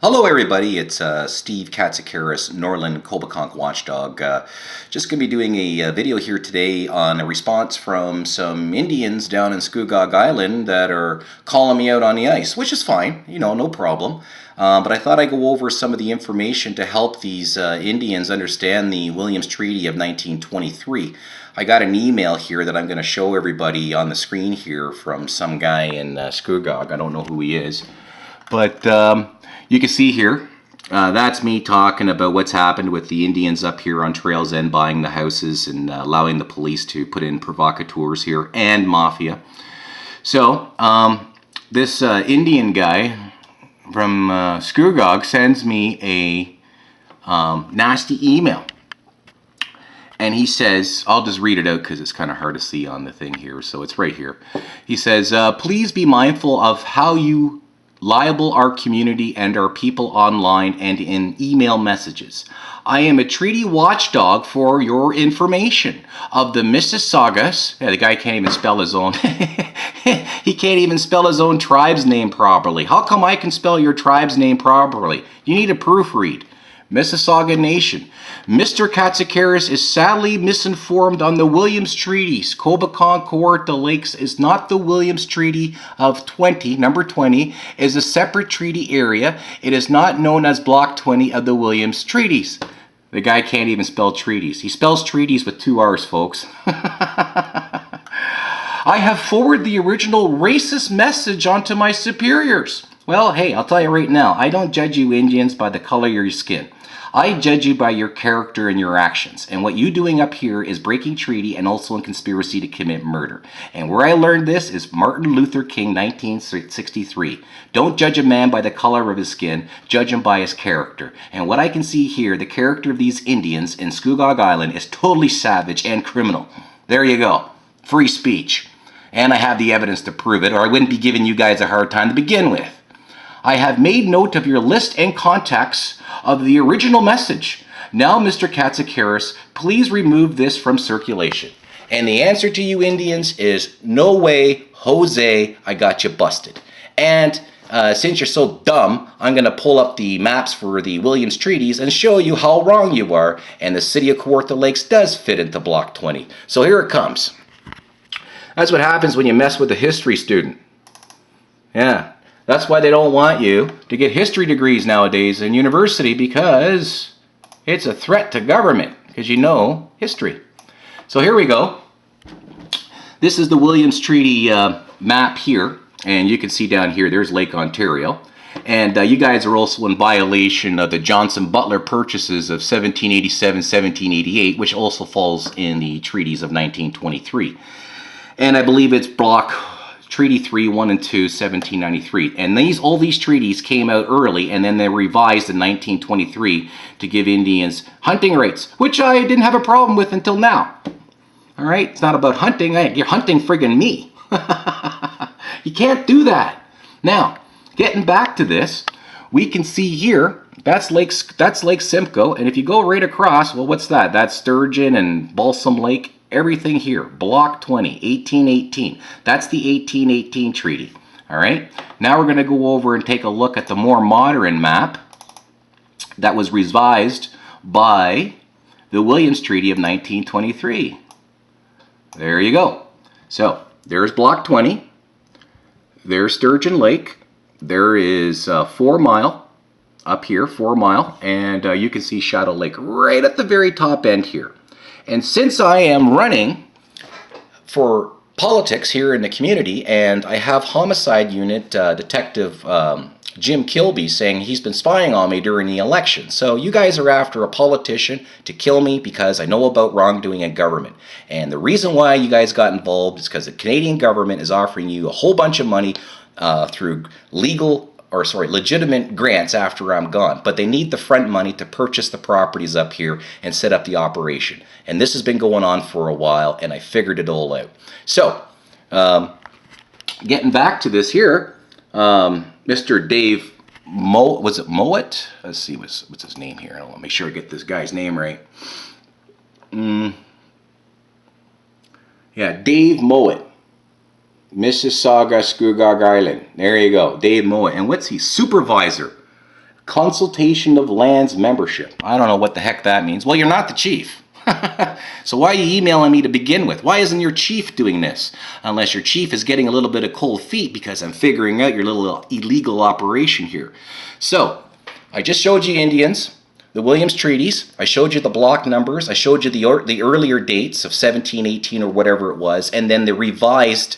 Hello everybody, it's Steve Katsikaris, Norland Kobakonk Watchdog. Just going to be doing a video here today on a response from some Indians down in Scugog Island that are calling me out on the ice, which is fine, no problem. But I thought I'd go over some of the information to help these Indians understand the Williams Treaty of 1923. I got an email here that I'm going to show everybody on the screen here from some guy in Scugog. I don't know who he is. But you can see here, that's me talking about what's happened with the Indians up here on Trails End buying the houses and allowing the police to put in provocateurs here and mafia. So this Indian guy from Scugog sends me a nasty email. And he says, I'll just read it out because it's kind of hard to see on the thing here, so it's right here. He says, please be mindful of how you libel our community and our people online and in email messages. I am a treaty watchdog for your information of the Mississaugas. Yeah, the guy can't even spell his own. He can't even spell his own tribe's name properly. How come I can spell your tribe's name properly? You need a proofread. Mississauga Nation. Mr. Katsikaris is sadly misinformed on the Williams Treaties. Kobakonk Court the Lakes is not the Williams Treaty of number 20, is a separate treaty area. It is not known as Block 20 of the Williams Treaties. The guy can't even spell treaties. He spells treaties with 2 R's, folks. I have forwarded the original racist message onto my superiors. Well, hey, I'll tell you right now, I don't judge you Indians by the color of your skin. I judge you by your character and your actions. And what you're doing up here is breaking treaty and also in conspiracy to commit murder. And where I learned this is Martin Luther King, 1963. Don't judge a man by the color of his skin, judge him by his character. And what I can see here, the character of these Indians in Scugog Island is totally savage and criminal. There you go. Free speech. And I have the evidence to prove it, or I wouldn't be giving you guys a hard time to begin with. I have made note of your list and contacts of the original message. Now, Mr. Katsikaris, please remove this from circulation. And the answer to you Indians is no way, Jose, I got you busted. And since you're so dumb, I'm going to pull up the maps for the Williams Treaties and show you how wrong you are. And the city of Kawartha Lakes does fit into Block 20. So here it comes. That's what happens when you mess with a history student. Yeah. That's why they don't want you to get history degrees nowadays in university, because it's a threat to government, because you know history. So here we go. This is the Williams Treaty map here, and you can see down here, there's Lake Ontario. And you guys are also in violation of the Johnson-Butler purchases of 1787, 1788, which also falls in the treaties of 1923. And I believe it's block Treaty 3, 1 and 2, 1793. And all these treaties came out early, and then they revised in 1923 to give Indians hunting rights, which I didn't have a problem with until now. All right? It's not about hunting. You're hunting friggin' me. You can't do that. Now, getting back to this, we can see here, that's Lake Simcoe, and if you go right across, well, what's that? That's Sturgeon and Balsam Lake. Everything here, Block 20, 1818. That's the 1818 treaty. All right. Now we're going to go over and take a look at the more modern map that was revised by the Williams Treaty of 1923. There you go. So there's Block 20. There's Sturgeon Lake. There is 4 Mile up here, 4 Mile, and you can see Shadow Lake right at the very top end here. And since I am running for politics here in the community, and I have homicide unit detective Jim Kilby saying he's been spying on me during the election. So you guys are after a politician to kill me because I know about wrongdoing in government. And the reason why you guys got involved is because the Canadian government is offering you a whole bunch of money through legitimate grants after I'm gone. But they need the front money to purchase the properties up here and set up the operation. And this has been going on for a while, and I figured it all out. So, getting back to this here, Mr. Dave was it Mowat? Let's see, what's his name here? I want to make sure I get this guy's name right. Yeah, Dave Mowat. Mississauga, Scugog Island. There you go, Dave Mowat. And what's he? Supervisor Consultation of lands membership. I don't know what the heck that means. Well, you're not the chief. So why are you emailing me to begin with? Why isn't your chief doing this? Unless your chief is getting a little bit of cold feet because I'm figuring out your little illegal operation here. So, I just showed you Indians, the Williams Treaties. I showed you the block numbers. I showed you the earlier dates of 1718 or whatever it was, and then the revised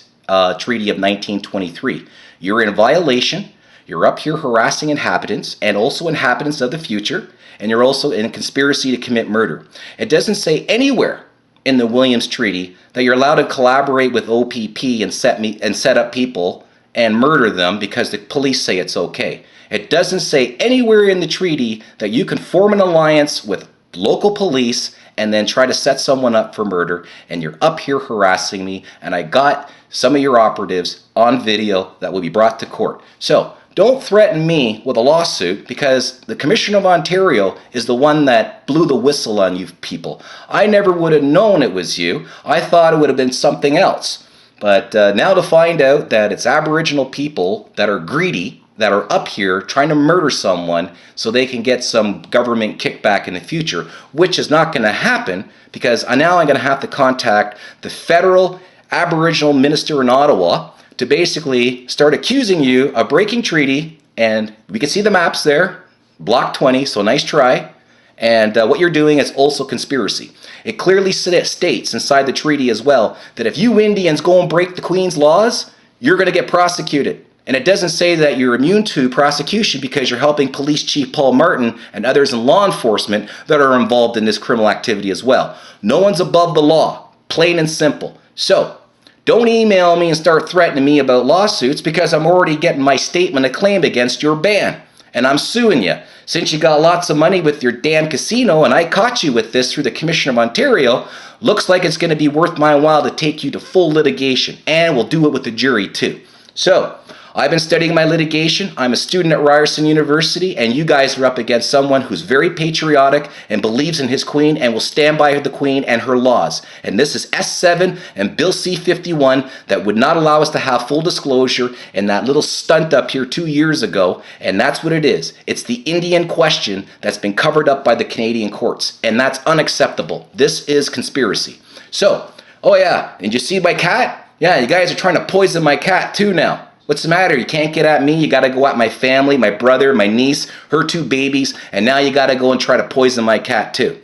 Treaty of 1923. You're in violation. You're up here harassing inhabitants and also inhabitants of the future. And you're also in a conspiracy to commit murder. It doesn't say anywhere in the Williams Treaty that you're allowed to collaborate with OPP and set up people and murder them because the police say it's okay. It doesn't say anywhere in the treaty that you can form an alliance with local police and then try to set someone up for murder, and you're up here harassing me, and I got some of your operatives on video that will be brought to court. So, don't threaten me with a lawsuit because the Commissioner of Ontario is the one that blew the whistle on you people. I never would have known it was you. I thought it would have been something else. But now to find out that it's Aboriginal people that are greedy, that are up here trying to murder someone so they can get some government kickback in the future, which is not going to happen because now I'm going to have to contact the federal Aboriginal minister in Ottawa to basically start accusing you of breaking treaty, and we can see the maps there, block 20, so nice try, and what you're doing is also conspiracy. It clearly states inside the treaty as well that if you Indians go and break the Queen's laws, you're going to get prosecuted. And it doesn't say that you're immune to prosecution because you're helping Police Chief Paul Martin and others in law enforcement that are involved in this criminal activity as well. No one's above the law, plain and simple. So, don't email me and start threatening me about lawsuits because I'm already getting my statement of claim against your ban. And I'm suing you. Since you got lots of money with your damn casino and I caught you with this through the Commissioner of Ontario, looks like it's going to be worth my while to take you to full litigation. And we'll do it with the jury too. So, I've been studying my litigation. I'm a student at Ryerson University, and you guys are up against someone who's very patriotic and believes in his queen and will stand by the queen and her laws. And this is S7 and Bill C-51 that would not allow us to have full disclosure in that little stunt up here 2 years ago, and that's what it is. It's the Indian question that's been covered up by the Canadian courts, and that's unacceptable. This is conspiracy. So, oh yeah, and you see my cat? Yeah, you guys are trying to poison my cat too now. What's the matter? You can't get at me. You got to go at my family, my brother, my niece, her 2 babies, and now you got to go and try to poison my cat too.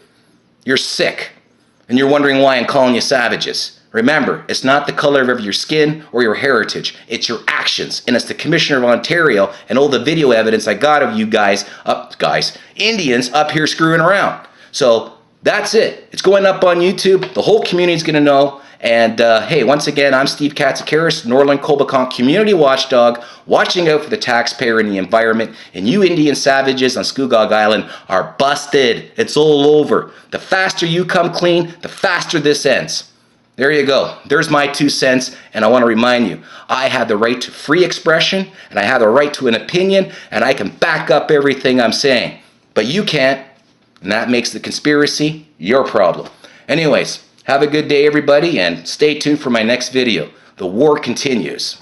You're sick, and you're wondering why I'm calling you savages. Remember, it's not the color of your skin or your heritage. It's your actions, and it's the Commissioner of Ontario and all the video evidence I got of you Indians up here screwing around. So that's it. It's going up on YouTube. The whole community's going to know. And hey, once again, I'm Steve Katsikaris, Northern Colbacon Community Watchdog, watching out for the taxpayer and the environment. And you Indian savages on Scugog Island are busted. It's all over. The faster you come clean, the faster this ends. There you go. There's my 2 cents. And I want to remind you, I have the right to free expression, and I have the right to an opinion, and I can back up everything I'm saying. But you can't, and that makes the conspiracy your problem. Anyways, have a good day, everybody, and stay tuned for my next video. The war continues.